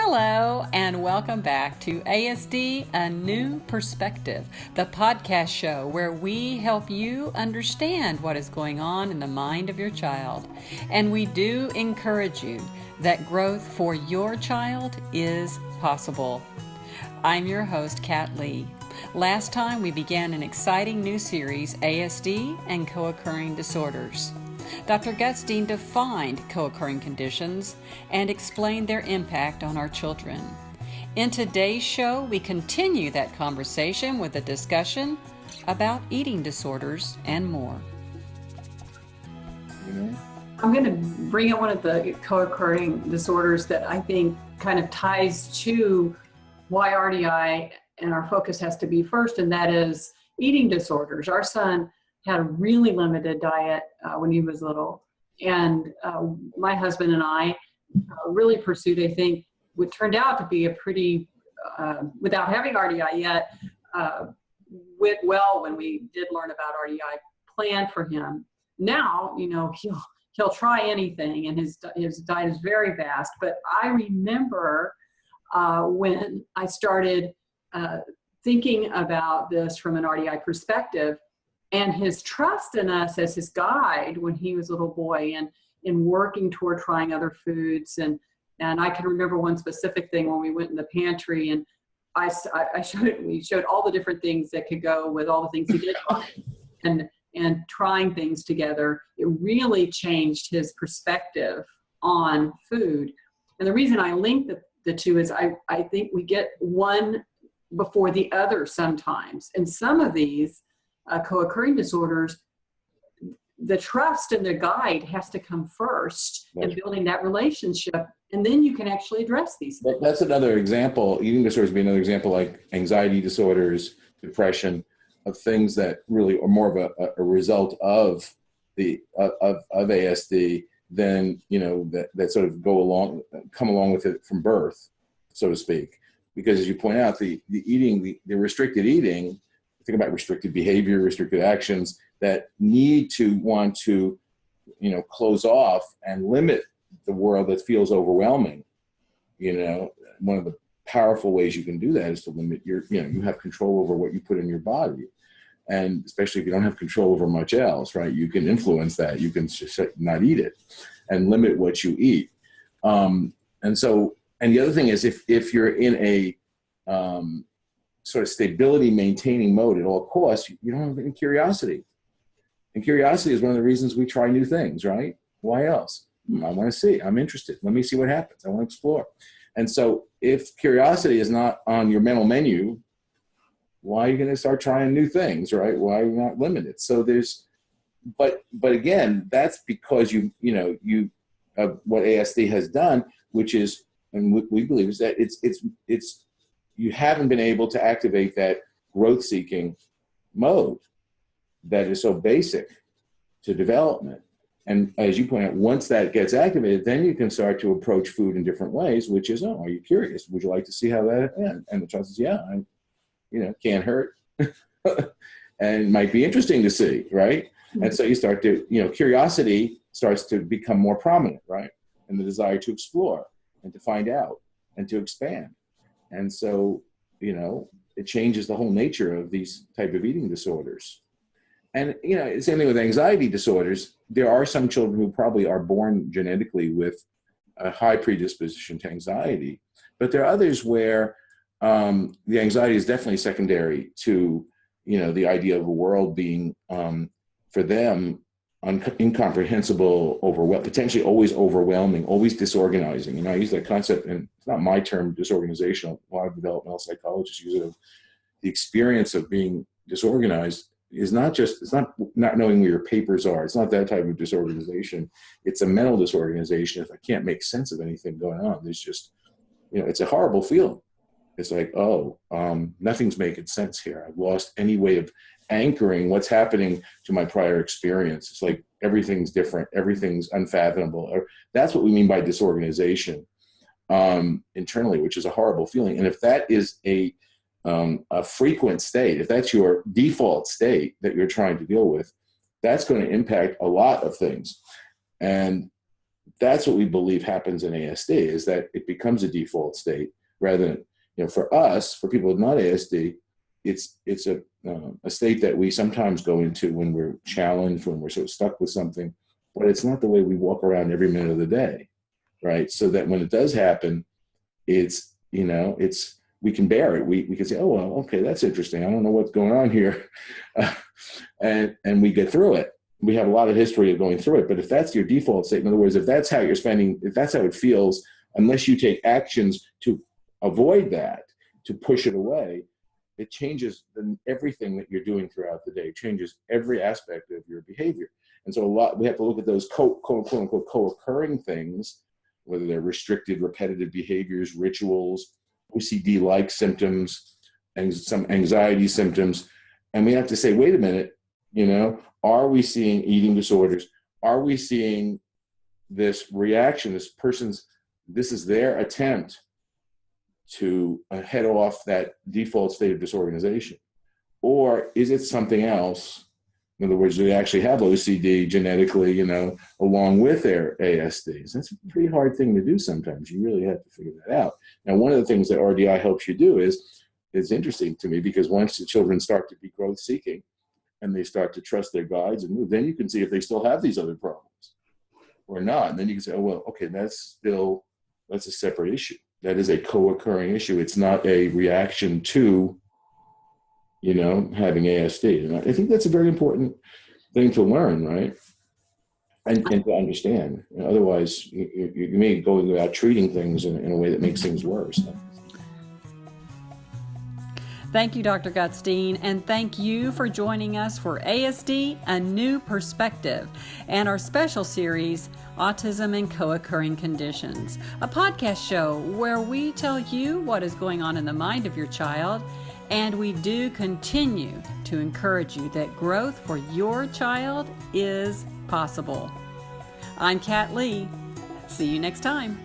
Hello, and welcome back to ASD A New Perspective, the podcast show where we help you understand what is going on in the mind of your child. And we do encourage you that growth for your child is possible. I'm your host, Kat Lee. Last time we began an exciting new series, ASD and Co-occurring Disorders. Dr. Gutstein defined co-occurring conditions and explained their impact on our children. In today's show, we continue that conversation with a discussion about eating disorders and more. I'm going to bring up one of the co-occurring disorders that I think kind of ties to why RDI and our focus has to be first, and that is eating disorders. Our son had a really limited diet when he was little. And my husband and I really pursued, I think, what turned out to be a pretty, without having RDI yet, went well when we did learn about RDI, plan for him. Now, you know, he'll try anything, and his diet is very vast. But I remember when I started thinking about this from an RDI perspective, and his trust in us as his guide when he was a little boy, and in working toward trying other foods. And I can remember one specific thing when we went in the pantry, and we showed all the different things that could go with all the things he did and trying things together. It really changed his perspective on food. And the reason I link the two is I think we get one before the other sometimes. And some of these co-occurring disorders, the trust and the guide has to come first in building that relationship, and then you can actually address these things. That's another example. Eating disorders would be another example, like anxiety disorders, depression, of things that really are more of a result of the of ASD than, you know, that sort of come along with it from birth, so to speak. Because as you point out, the restricted eating, think about restricted behavior, restricted actions that need to want to, you know, close off and limit the world that feels overwhelming. You know, one of the powerful ways you can do that is to limit you have control over what you put in your body. And especially if you don't have control over much else, right? You can influence that. You can just not eat it and limit what you eat. And the other thing is if you're in a, sort of stability maintaining mode at all costs, you don't have any curiosity. And curiosity is one of the reasons we try new things, right? Why else? I want to see, I'm interested. Let me see what happens. I want to explore. And so if curiosity is not on your mental menu, why are you going to start trying new things, right? Why are you not limited? So but again, that's because what ASD has done, which is, and we believe is that it's you haven't been able to activate that growth-seeking mode that is so basic to development. And as you point out, once that gets activated, then you can start to approach food in different ways, which is, are you curious? Would you like to see how that ends? And the child says, yeah, can't hurt. And might be interesting to see, right? Mm-hmm. And so you start to, curiosity starts to become more prominent, right? And the desire to explore and to find out and to expand. And so, it changes the whole nature of these type of eating disorders. And, same thing with anxiety disorders. There are some children who probably are born genetically with a high predisposition to anxiety, but there are others where the anxiety is definitely secondary to, the idea of a world being, for them, incomprehensible, potentially always overwhelming, always disorganizing. I use that concept, and it's not my term, disorganizational. A lot of developmental psychologists use it. The experience of being disorganized is it's not knowing where your papers are. It's not that type of disorganization. It's a mental disorganization. If I can't make sense of anything going on, there's just, it's a horrible feeling. It's like, nothing's making sense here. I've lost any way of anchoring what's happening to my prior experience. It's like everything's different, everything's unfathomable. That's what we mean by disorganization internally, which is a horrible feeling. And if that is a frequent state, if that's your default state that you're trying to deal with, that's going to impact a lot of things. And That's what we believe happens in ASD, is that it becomes a default state rather than, for us, for people with not ASD, it's a state that we sometimes go into when we're challenged, when we're sort of stuck with something, but it's not the way we walk around every minute of the day, right? So that when it does happen, it's, we can bear it. We can say, oh, well, okay, that's interesting. I don't know what's going on here. And we get through it. We have a lot of history of going through it. But if that's your default state, in other words, if that's how it feels, unless you take actions to avoid that, to push it away, it changes everything that you're doing throughout the day, changes every aspect of your behavior. And so we have to look at those quote unquote co-occurring things, whether they're restricted, repetitive behaviors, rituals, OCD-like symptoms, and some anxiety symptoms. And we have to say, wait a minute, are we seeing eating disorders? Are we seeing this reaction, this is their attempt to head off that default state of disorganization? Or is it something else? In other words, do they actually have OCD genetically, along with their ASDs? That's a pretty hard thing to do sometimes. You really have to figure that out. Now, one of the things that RDI helps you do is interesting to me, because once the children start to be growth seeking and they start to trust their guides and move, then you can see if they still have these other problems or not. And then you can say, oh, well, okay, that's a separate issue. That is a co-occurring issue. It's not a reaction to, having ASD. And I think that's a very important thing to learn, right? And to understand. Otherwise, you may go about treating things in a way that makes things worse. Thank you, Dr. Gutstein, and thank you for joining us for ASD, A New Perspective, and our special series, Autism and Co-Occurring Conditions, a podcast show where we tell you what is going on in the mind of your child, and we do continue to encourage you that growth for your child is possible. I'm Kat Lee. See you next time.